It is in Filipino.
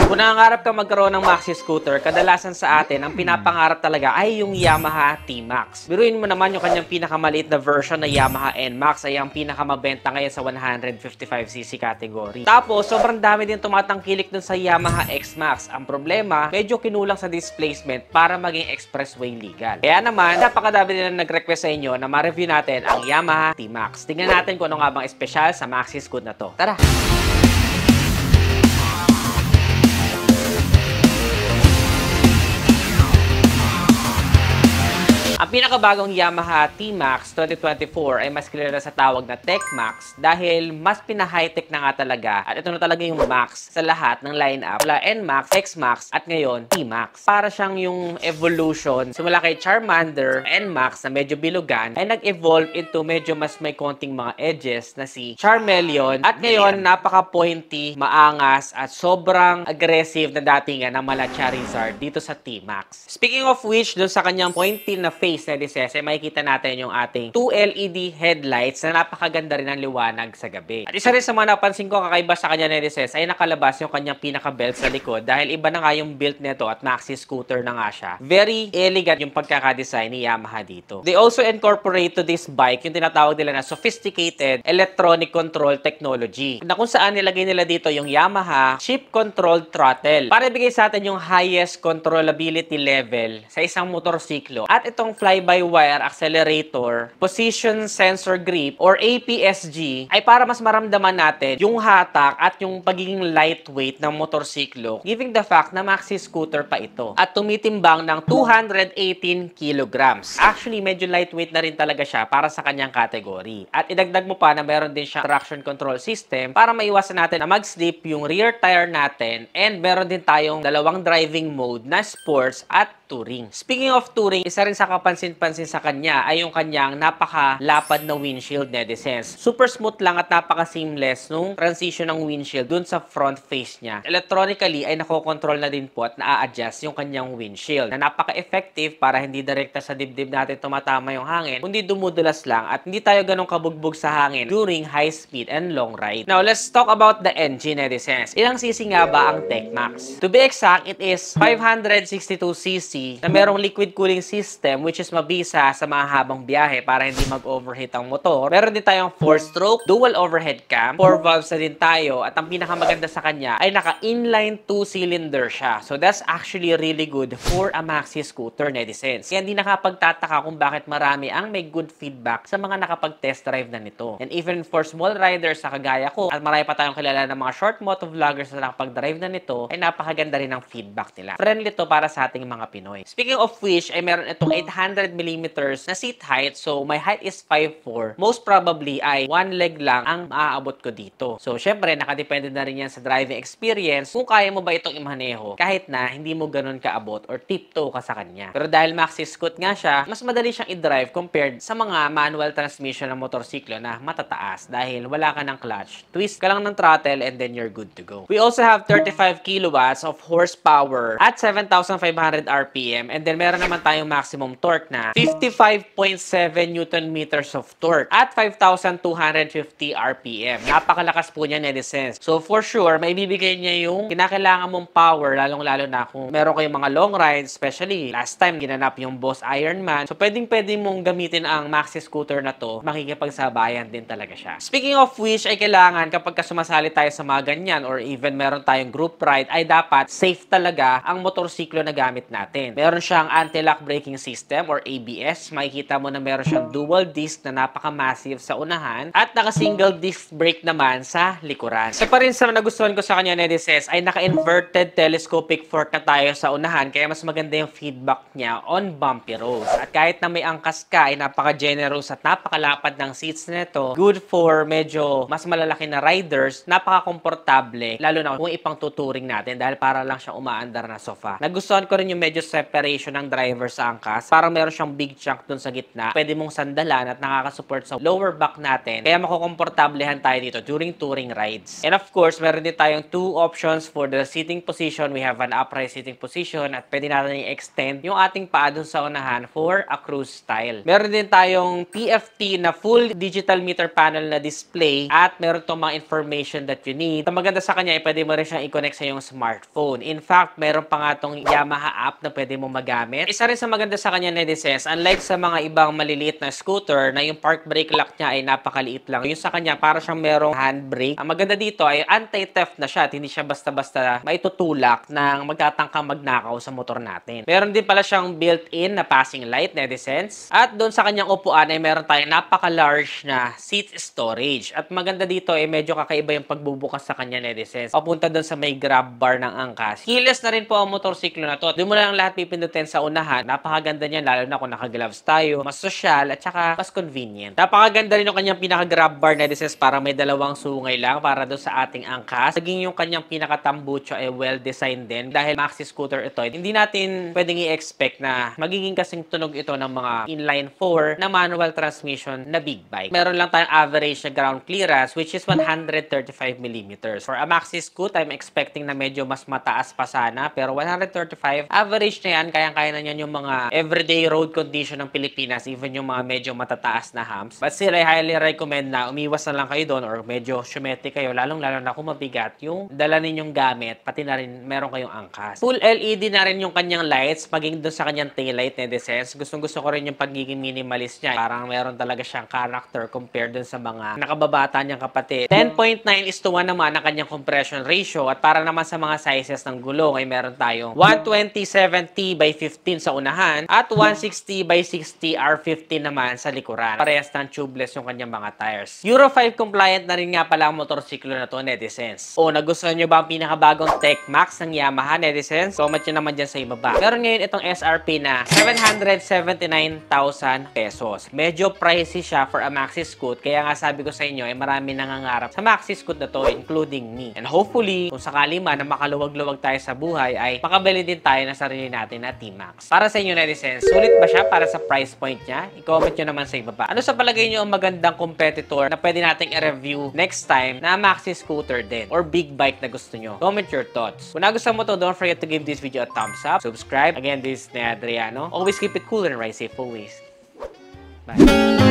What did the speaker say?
Kung nangangarap ka magkaroon ng maxi scooter, kadalasan sa atin, ang pinapangarap talaga ay yung Yamaha T-Max. Biruin mo naman yung kanyang pinakamaliit na version na Yamaha N-Max ay ang pinakamabenta ngayon sa 155cc category. Tapos, sobrang dami din tumatangkilik dun sa Yamaha X-Max. Ang problema, medyo kinulang sa displacement para maging expressway legal. Kaya naman, napakadami nila nag-request sa inyo na ma-review natin ang Yamaha T-Max. Tingnan natin kung ano nga bang espesyal sa maxi scooter na to. Tara! Ang pinakabagong Yamaha T-Max 2024 ay mas kilala sa tawag na Tech Max dahil mas pina-high-tech na nga talaga at ito na talaga yung Max sa lahat ng lineup. Wala N-Max, X-Max at ngayon T-Max. Para siyang yung evolution simula kay Charmander, N-Max na medyo bilugan ay nag-evolve into medyo mas may konting mga edges na si Charmeleon at ngayon napaka-pointy, maangas at sobrang aggressive na datingan ng mala Charizard dito sa T-Max. Speaking of which, dun sa kanyang pointy na face na dises, ay makikita natin yung ating 2 LED headlights na napakaganda rin ng liwanag sa gabi. At isa rin sa mga napansin ko kakaiba sa kanya na dises ay nakalabas yung kanyang pinaka-belt sa likod dahil iba na nga yung build nito at maxi scooter na nga siya. Very elegant yung pagkakadesign ni Yamaha dito. They also incorporate to this bike yung tinatawag nila na sophisticated electronic control technology na kung saan nilagay nila dito yung Yamaha chip controlled throttle para ibigay sa atin yung highest controllability level sa isang motorsiklo. At itong fly-by-wire accelerator, position sensor grip, or APS-G ay para mas maramdaman natin yung hatak at yung pagiging lightweight ng motorsiklo, giving the fact na maxi scooter pa ito. At tumitimbang ng 218 kilograms. Actually, medyo lightweight na rin talaga siya para sa kanyang category. At idagdag mo pa na meron din siyang traction control system para maiwasan natin na mag-slip yung rear tire natin and meron din tayong dalawang driving mode na sports at touring. Speaking of touring, isa rin sa kapansin-pansin sa kanya ay yung kanyang napakalapad na windshield netizens. Super smooth lang at napaka-seamless nung transition ng windshield dun sa front face niya. Electronically ay nakokontrol na din po at na-adjust yung kanyang windshield na napaka-effective para hindi direkta sa dibdib natin tumatama yung hangin, kundi dumudulas lang at hindi tayo ganong kabugbog sa hangin during high speed and long ride. Now, let's talk about the engine netizens. Ilang cc nga ba ang Tech Max? To be exact, it is 562cc na merong liquid cooling system which is mabisa sa mahabang biyahe para hindi mag-overheat ang motor. Meron din tayong 4-stroke, dual overhead cam, 4 valves na din tayo at ang pinakamaganda sa kanya ay naka-inline 2-cylinder siya. So that's actually really good for a maxi scooter netizens. Kaya hindi nakapagtataka kung bakit marami ang may good feedback sa mga nakapag-test drive na nito. And even for small riders sa kagaya ko at marami pa tayong kilala ng mga short moto vloggers na nakapag-drive na nito ay napakaganda rin ang feedback nila. Friendly to para sa ating mga Pinoy. Speaking of which, ay meron itong 800mm na seat height. So, my height is 5'4". Most probably ay one leg lang ang maaabot ko dito. So, syempre, nakadepende na rin yan sa driving experience kung kaya mo ba itong imaneho kahit na hindi mo ganun kaabot or tiptoe ka sa kanya. Pero dahil maxi scoot nga siya, mas madali siyang i-drive compared sa mga manual transmission ng motorsiklo na matataas dahil wala ka ng clutch. Twist ka lang ng throttle and then you're good to go. We also have 35 kilowatts of horsepower at 7,500 RPM and then meron naman tayong maximum torque na 55.7 Newton meters of torque at 5,250 RPM. Napakalakas po niya netizens. So for sure, may bibigay niya yung kinakailangan mong power lalong-lalo na kung meron kayong mga long rides, especially last time ginanap yung Boss Ironman. So pwedeng-pwede mong gamitin ang maxi scooter na to, makikipagsabayan din talaga siya. Speaking of which, ay kailangan kapag sumasali tayo sa mga ganyan or even meron tayong group ride, ay dapat safe talaga ang motorsiklo na gamit natin. Meron siyang anti-lock braking system or ABS. Makikita mo na meron siyang dual disc na napaka-massive sa unahan at naka-single disc brake naman sa likuran. Isa pa rin sa nagustuhan ko sa kanya netizens ay naka-inverted telescopic fork na tayo sa unahan kaya mas maganda yung feedback niya on bumpy roads. At kahit na may angkas ka ay napaka-generous at napakalapad ng seats nito. Good for medyo mas malalaki na riders, napaka-komportable lalo na kung ipang tuturing natin dahil para lang siyang umaandar na sofa. Nagustuhan ko rin yung medyo separation ng driver sa angkas. Parang meron siyang big chunk dun sa gitna. Pwede mong sandalan at nakaka-support sa lower back natin. Kaya makukomportablehan tayo dito during touring rides. And of course, meron din tayong two options for the seating position. We have an upright seating position at pwede natin i-extend yung ating paa dun sa unahan for a cruise style. Meron din tayong TFT na full digital meter panel na display at meron itong mga information that you need. Ang maganda sa kanya ay pwede mo rin siyang i-connect sa iyong smartphone. In fact, meron pa nga itong Yamaha app na pwede mo magamit. Isa rin sa maganda sa kanya, netizens, unlike sa mga ibang maliliit na scooter na yung park brake lock niya ay napakaliit lang. Yung sa kanya, para siyang merong handbrake. Ang maganda dito ay anti-theft na siya at hindi siya basta-basta maitutulak ng magtatangkang magnakaw sa motor natin. Meron din pala siyang built-in na passing light, netizens. At doon sa kanyang upuan ay meron tayong napaka-large na seat storage. At maganda dito ay medyo kakaiba yung pagbubukas sa kanya, netizens. Papunta doon sa may grab bar ng angkas. Keyless na rin po ang motorsiklo na to. Doon mo lang lahat pipindutin sa unahan. Napakaganda niyan, lalo na kung naka-gloves tayo. Mas social at saka mas convenient. Napakaganda rin yung kanyang pinaka-grab bar, netizens, para may dalawang sungay lang para doon sa ating angkas. Naging yung kanyang pinaka-tambucho ay well-designed din. Dahil maxi scooter ito, hindi natin pwedeng i-expect na magiging kasing tunog ito ng mga inline 4 na manual transmission na big bike. Meron lang tayong average na ground clearance which is 135 mm. For a maxi scoot, I'm expecting na medyo mas mataas pa sana, pero 135 average na yan. Kayang-kaya na yan yung mga everyday road condition ng Pilipinas, even yung mga medyo matataas na humps. But still, I highly recommend na umiwas na lang kayo doon or medyo symetric kayo, lalong-lalo na kung mabigat yung dala ninyong gamit, pati na rin meron kayong angkas. Full LED na rin yung kanyang lights, maging doon sa kanyang taillight, netizens. Gustong-gusto ko rin yung pagiging minimalist niya. Parang meron talaga siyang character compared dun sa mga nakababata niyang kapatid. 10.9:1 naman ang kanyang compression ratio at para naman sa mga sizes ng gulong ay meron tayong 120/70 by 15 sa unahan at 160/60 R15 naman sa likuran. Parehas ng tubeless yung kanyang mga tires. Euro 5 compliant na rin nga pala ang motorsiklo na to, netizens. O, nagustuhan nyo ba ang pinakabagong TechMax ng Yamaha, netizens? Comment nyo naman dyan sa ibaba. Meron ngayon itong SRP na 779,000 pesos. Medyo pricey siya for a maxi scoot, kaya nga sabi ko sa inyo ay marami nangangarap sa maxi scoot na to, including me. And hopefully, kung sakali man na makaluwag-luwag tayo sa buhay, ay makabili din tayo ng sarili natin na T-Max. Para sa inyo, netizens, sulit ba siya para sa price point niya? I-comment nyo naman sa ibaba. Ano sa palagay nyo ang magandang competitor na pwede nating i-review next time na maxi scooter din or big bike na gusto nyo? Comment your thoughts. Kung nagustuhan mo to, don't forget to give this video a thumbs up, subscribe. Again, this is Adriano. Always keep it cool and ride safe always. Bye.